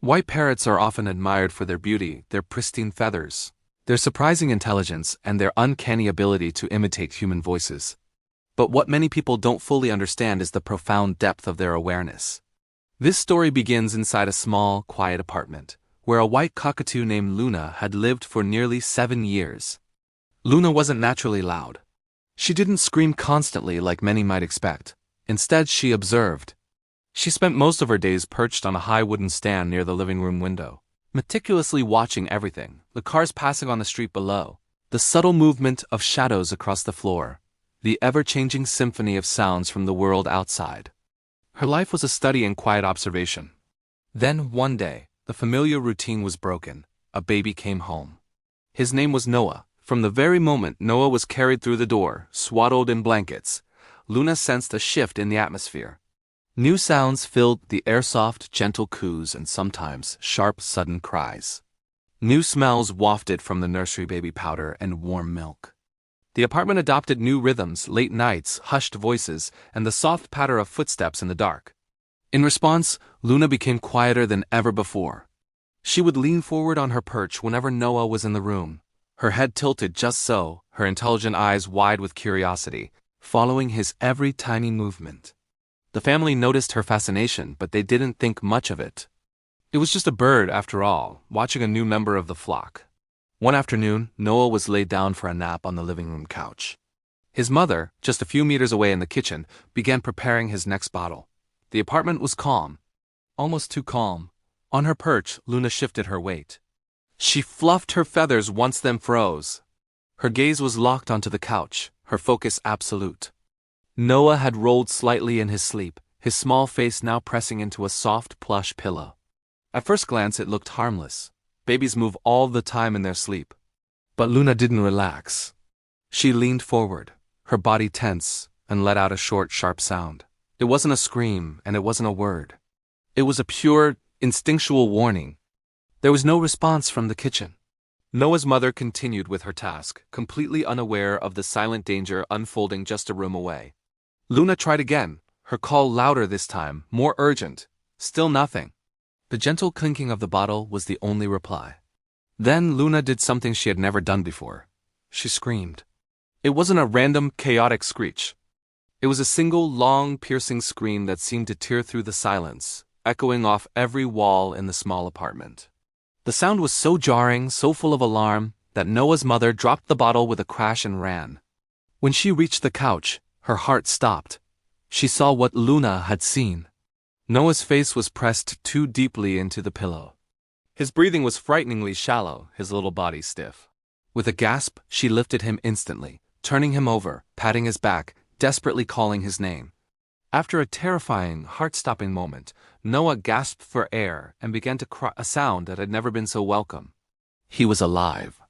White parrots are often admired for their beauty, their pristine feathers, their surprising intelligence, and their uncanny ability to imitate human voices. But what many people don't fully understand is the profound depth of their awareness. This story begins inside a small, quiet apartment, where a white cockatoo named Luna had lived for nearly 7 years. Luna wasn't naturally loud. She didn't scream constantly like many might expect. Instead, she observed. She spent most of her days perched on a high wooden stand near the living room window, meticulously watching everything: the cars passing on the street below, the subtle movement of shadows across the floor, the ever-changing symphony of sounds from the world outside. Her life was a study in quiet observation. Then, one day, the familiar routine was broken. A baby came home. His name was Noah. From the very moment Noah was carried through the door, swaddled in blankets, Luna sensed a shift in the atmosphere. New sounds filled the air: soft, gentle coos and sometimes sharp, sudden cries. New smells wafted from the nursery: baby powder and warm milk. The apartment adopted new rhythms: late nights, hushed voices, and the soft patter of footsteps in the dark. In response, Luna became quieter than ever before. She would lean forward on her perch whenever Noah was in the room, her head tilted just so, her intelligent eyes wide with curiosity, following his every tiny movement. The family noticed her fascination, but they didn't think much of it. It was just a bird, after all, watching a new member of the flock. One afternoon, Noah was laid down for a nap on the living room couch. His mother, just a few meters away in the kitchen, began preparing his next bottle. The apartment was calm, almost too calm. On her perch, Luna shifted her weight. She fluffed her feathers once, then froze. Her gaze was locked onto the couch, her focus absolute. Noah had rolled slightly in his sleep, his small face now pressing into a soft plush pillow. At first glance it looked harmless. Babies move all the time in their sleep. But Luna didn't relax. She leaned forward, her body tense, and let out a short, sharp sound. It wasn't a scream, and it wasn't a word. It was a pure, instinctual warning. There was no response from the kitchen. Noah's mother continued with her task, completely unaware of the silent danger unfolding just a room away. Luna tried again, her call louder this time, more urgent. Still nothing. The gentle clinking of the bottle was the only reply. Then Luna did something she had never done before. She screamed. It wasn't a random, chaotic screech. It was a single, long, piercing scream that seemed to tear through the silence, echoing off every wall in the small apartment. The sound was so jarring, so full of alarm, that Noah's mother dropped the bottle with a crash and ran. When she reached the couch, her heart stopped. She saw what Luna had seen. Noah's face was pressed too deeply into the pillow. His breathing was frighteningly shallow, his little body stiff. With a gasp, she lifted him instantly, turning him over, patting his back, desperately calling his name. After a terrifying, heart-stopping moment, Noah gasped for air and began to cry, a sound that had never been so welcome. He was alive.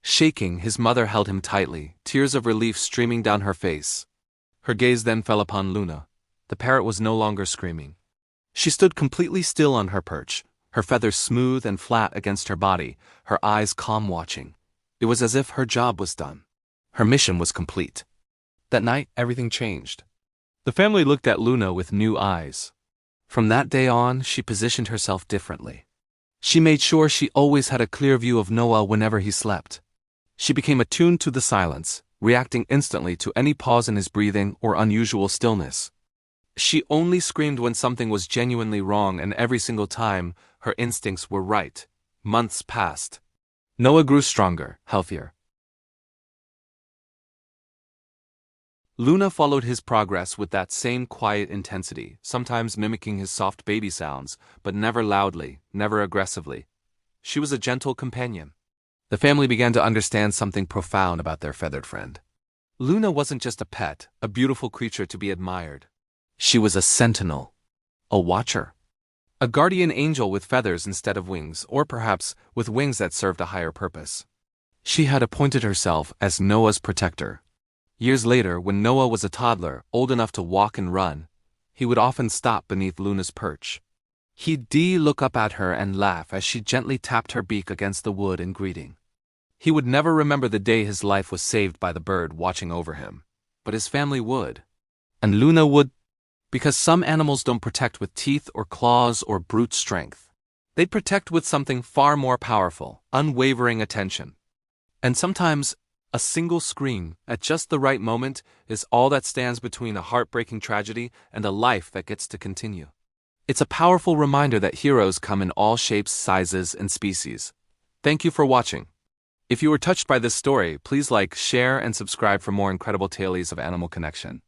Shaking, his mother held him tightly, tears of relief streaming down her face. Her gaze then fell upon Luna. The parrot was no longer screaming. She stood completely still on her perch, her feathers smooth and flat against her body, her eyes calm, watching. It was as if her job was done. Her mission was complete. That night, everything changed. The family looked at Luna with new eyes. From that day on, she positioned herself differently. She made sure she always had a clear view of Noah whenever he slept. She became attuned to the silence, reacting instantly to any pause in his breathing or unusual stillness. She only screamed when something was genuinely wrong, and every single time, her instincts were right. Months passed. Noah grew stronger, healthier. Luna followed his progress with that same quiet intensity, sometimes mimicking his soft baby sounds, but never loudly, never aggressively. She was a gentle companion. The family began to understand something profound about their feathered friend. Luna wasn't just a pet, a beautiful creature to be admired. She was a sentinel, a watcher, a guardian angel with feathers instead of wings, or perhaps with wings that served a higher purpose. She had appointed herself as Noah's protector. Years later, when Noah was a toddler, old enough to walk and run, he would often stop beneath Luna's perch. He'd look up at her and laugh as she gently tapped her beak against the wood in greeting. He would never remember the day his life was saved by the bird watching over him, but his family would. And Luna would, because some animals don't protect with teeth or claws or brute strength. They'd protect with something far more powerful, unwavering attention. And sometimes, a single scream, at just the right moment, is all that stands between a heartbreaking tragedy and a life that gets to continue. It's a powerful reminder that heroes come in all shapes, sizes, and species. Thank you for watching. If you were touched by this story, please like, share, and subscribe for more incredible tales of animal connection.